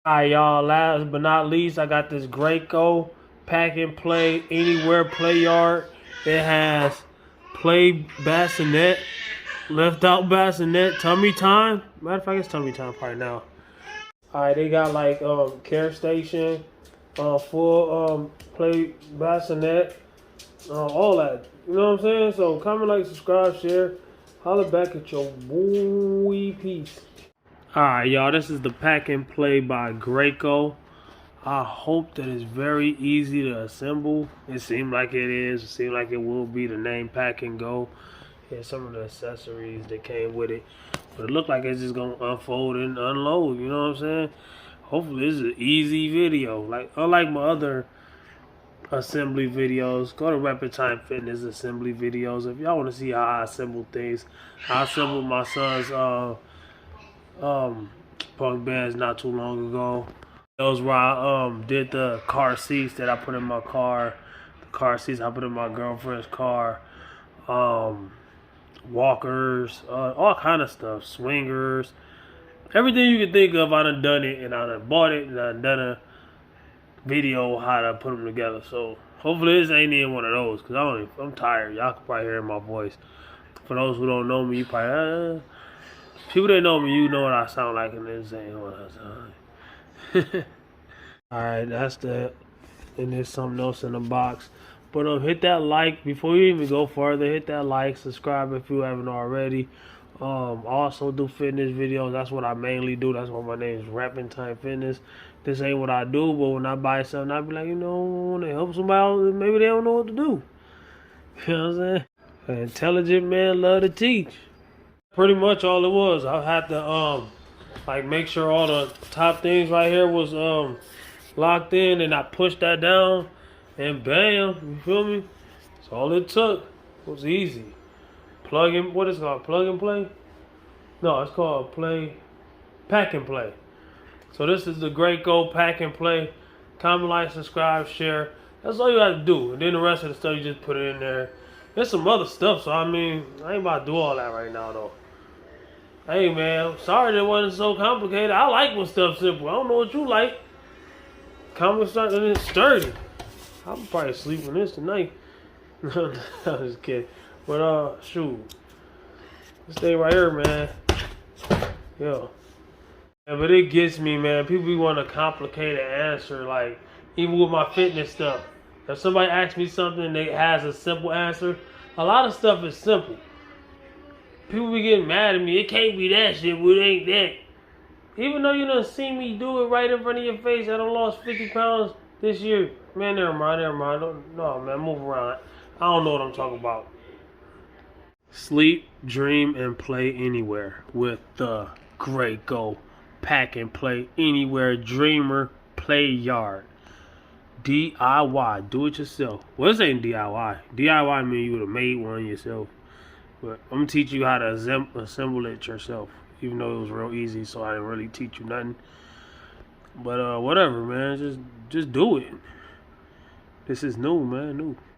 Alright, y'all, last but not least, I got this Graco pack and play anywhere Playard. It has play bassinet, left out bassinet, tummy time. Matter of fact, it's tummy time right now. Alright, they got like care station, full play bassinet, all that. You know what I'm saying? So comment, like, subscribe, share. Holla back at your boy. Peace. Alright, y'all, this is the pack and play by Graco. I hope that it's very easy to assemble. It seemed like it is. It seemed like it will be. The name Pack and Go. Here's some of the accessories that came with it. But it looked like it's just going to unfold and unload. You know what I'm saying? Hopefully this is an easy video. Like, unlike my other assembly videos, go to Rapid Time Fitness assembly videos. If y'all want to see how I assemble things, I assembled my son's punk bands not too long ago. Those where I did the car seats that I put in my car, the car seats I put in my girlfriend's car, walkers, all kind of stuff, swingers, everything you can think of. I done it, and I done bought it, and I done a video how to put them together. So hopefully this ain't in one of those, cause I'm tired. Y'all can probably hear my voice. For those who don't know me, you probably people that know me, you know what I sound like, and this ain't what I sound like. Alright, that's that. And there's something else in the box. But hit that like before you even go further. Hit that like, subscribe if you haven't already. Also do fitness videos. That's what I mainly do. That's why my name is Rapid Time Fitness. This ain't what I do, but when I buy something, I be like, you know, when they help somebody out, maybe they don't know what to do. You know what I'm saying? An intelligent man love to teach. Pretty much all it was. I had to like make sure all the top things right here was locked in, and I pushed that down, and bam, you feel me? That's all it took. It was easy. Plug in, what is it called? Plug and play? No, it's called pack and play. So this is the Graco pack and play. Comment, like, subscribe, share. That's all you have to do. And then the rest of the stuff you just put it in there. There's some other stuff, so I mean, I ain't about to do all that right now though. Hey man, sorry that it wasn't so complicated. I like when stuff's simple. I don't know what you like. Comment something that's sturdy. I'll probably sleep on this tonight. I'm just kidding. But shoot. This thing right here, man. Yeah. Yeah, but it gets me, man. People be wanting a complicated answer, like even with my fitness stuff. If somebody asks me something that has a simple answer, a lot of stuff is simple. People be getting mad at me. It can't be that shit, but it ain't that. Even though you done seen me do it right in front of your face, I done lost 50 pounds this year. Man, never mind. No, man, move around. I don't know what I'm talking about. Sleep, dream, and play anywhere with the Graco Pack and Play Anywhere Dreamer Playard. DIY, do it yourself. Well, this ain't DIY. DIY means you would have made one yourself. But I'm gonna teach you how to assemble it yourself. Even though it was real easy, so I didn't really teach you nothing. But whatever, man. Just do it. This is new, man. New.